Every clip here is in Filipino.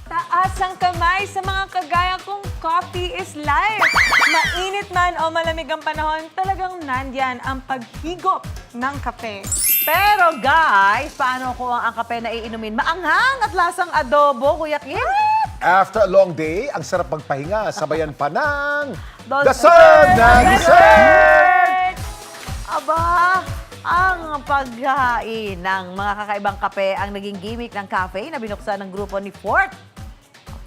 Taas ang kamay sa mga kagaya kong coffee is life. Mainit man o malamig ang panahon, talagang nandyan ang paghigop ng kape. Pero guys, paano kung ang kape na iinumin maanghang at lasang adobo, Kuya Kim? After a long day, ang sarap magpahinga. Sabayan pa ng Dessert dessert na dessert! Aba, ang paghain ng mga kakaibang kape ang naging gimmick ng cafe na binuksan ng grupo ni Fort.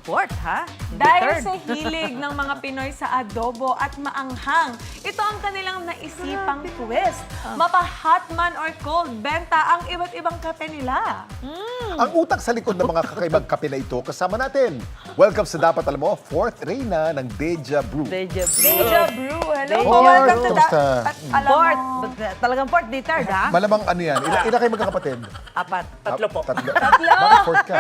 Fort, ha? Hindi Dahil third. sa hilig ng mga Pinoy sa adobo at maanghang, ito ang kanilang naisipang twist. Mapa-hot man or cold, benta ang iba't ibang kape nila. Ang utak sa likod ng mga kakaibang kape na ito, kasama natin. Welcome sa Dapat Alam Mo, Fourth Reyna ng Deja Brew. Deja Brew. Deja Brew, hello Deja po. Brew. Welcome to Kumusta? Alam Fort. mo. Talagang Fort, di third, ha? Malamang ano yan? Ilan kayo magkakapatid? Apat. Tatlo po. Tatlo. Bakit fourth ka?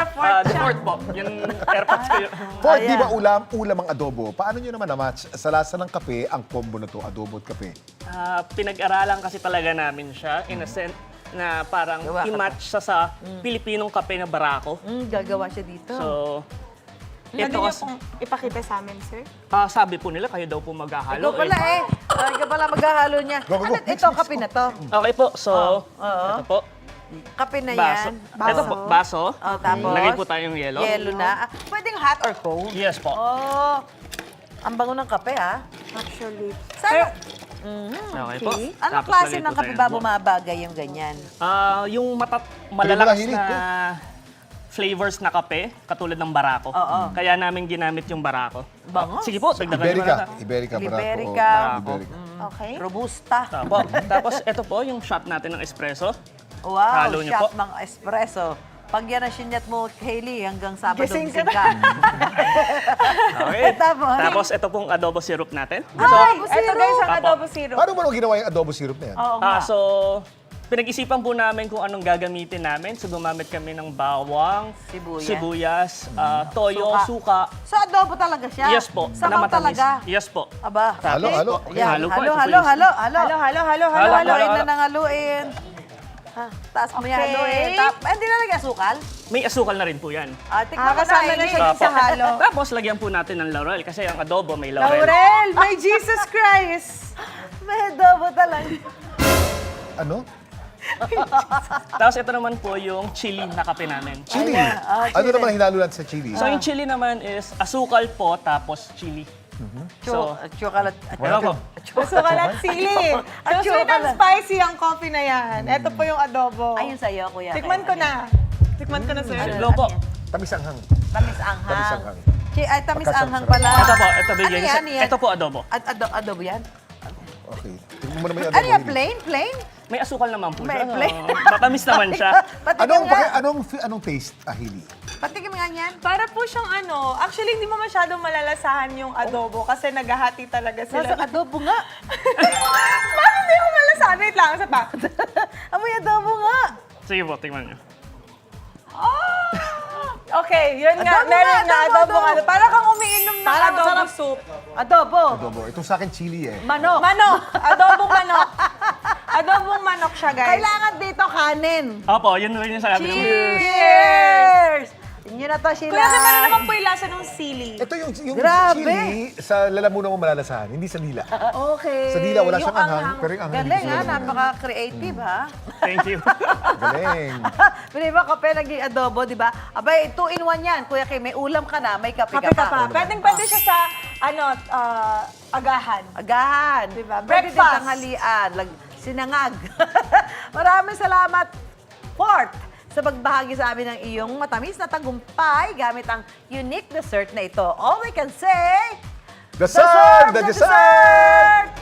The fourth po. Yung airpods ko yun. Fourth, di Ayan. ba ulam ang adobo? Paano nyo naman na-match sa lasa ng kape ang combo na to, adobo at kape? Pinag-aralan kasi talaga namin siya in a sense na parang Gawa ka i-match siya sa Pilipinong kape na barako. Gagawa siya dito. So, Pwede ito niyo kasi, pong ipakita sa amin, sir? sabi po nila, kayo daw po maghahalo. Ikaw pala eh. Ikaw pala maghahalo niya. Go, go, go. Ano, Mix, ito, mix, kape go. na to. Okay po, so, Oo. ito po, Kape na baso. yan. Ito po, baso. Oh, tapos? Lagay po tayong yelo. Yelo na. Pwedeng hot or cold? Yes po. Oh, ang bango ng kape, ha? Actually. Saan? Okay po. Anong Tapos klase lagay ng po kape tayo ba ng buo. bumabagay yung ganyan? Yung malalakas hilig na ko. flavors na kape, katulad ng barako. Oo. Kaya namin ginamit yung barako. Bango. Sige po, dagdagan nyo Iberica. na. Iberica, Iberica. Barako. Iberica. Okay. Robusta. Tapo. Tapos ito po yung shot natin ng espresso. Wow, Halo niyo shot po. ng espresso. Pag yan ang sinyat mo, Hailey, hanggang Sabado Gising gising ka ka. Okay. Tapos? Tapos ito pong adobo syrup natin. Ay, Ito guys, ang Tapo. adobo syrup. Paano mo ginawa yung adobo syrup na yan? Oo nga. So, pinag-isipan po namin kung anong gagamitin namin. So, gumamit kami ng bawang, Sibuyas. toyo, suka. So, adobo talaga siya? Yes po. Sabaw na matamis. talaga? Yes po. Aba. Halo, halo. Yan. Halo po. Halo, Ito po halo, yung- halo, halo. Halo, halo, halo, halo, Halo, halo. Haluin halo. na ng haluin. Ha, taas mo yan, Okay. haluin. Hindi na lagyan sukal. May asukal na rin po yan. Tikman mo Kasama na siya Opo. sa halo. Tapos, lagyan po natin ng laurel kasi ang adobo may laurel. Laurel, may Jesus Christ. May adobo talaga. Ano? Tapos ito naman po yung chili na kape namin. Chili. Ayan, Ano chili. naman hinalo natin sa chili? So yung chili naman is asukal po tapos chili. So, Chocolate. ewan ko. Sukan at sili. At So, sweet and chocolate. spicy ang coffee na yan. Ito po yung adobo. Ayun sa'yo, kuya. Tikman ko na. Tikman ko na, sir. Hello po. Tamis ang hang. Tamis anghang. Tamis anghang. Ay, tamis Pagkasarap. anghang pala. Ito po, ito bigyan. Ano yan, yan? Ito po adobo. Adobo yan? Okay. Tingnan mo naman yung Ano adobo. yan, Hilly. plain? Plain? May asukal naman po May siya. plain. Matamis naman siya. Patikim nga. Anong taste, Ahili? Patikim nga yan. Para po siyang ano, actually hindi mo masyadong malalasahan yung adobo kasi naghahati talaga sila. Nasa adobo nga. Bakit hindi mo malalasahan? Wait lang, isa pa. Amoy adobo nga. Sige po, tingnan niyo. Okay, yun nga. Adobo Meron nga, nga adobo, adobo. adobo. Para kang umiinom ng Parang adobo sarap. soup. Adobo. Adobo. Ito sa akin chili eh. Manok. Manok. Adobong manok. Adobong manok siya, guys. Kailangan dito kanin. Opo, yun rin yung sabi ng... Cheers! Yun na to, Sheila. Kuya, ano naman po yung lasa ng sili? Ito yung Grabe. chili sa lalamunan mo malalasahan, hindi sa dila. Okay. Sa dila, wala Yung siyang anghang, anghang. pero yung anghang Galing hindi ha, sa lalamunan. napaka-creative ha. Thank you. Galing. Di ba, kape naging adobo, di ba? Abay, 2-in-1 yan. Kuya Kim, may ulam ka na, may kape Kape ka ka pa. pa. Pwede siya sa, agahan. Agahan. Diba? Pwede din Breakfast. tanghalian. Sinangag. Maraming salamat, Fort, sa pagbahagi sa amin ng iyong matamis na tagumpay gamit ang unique dessert na ito. All we can say, Deserve the dessert!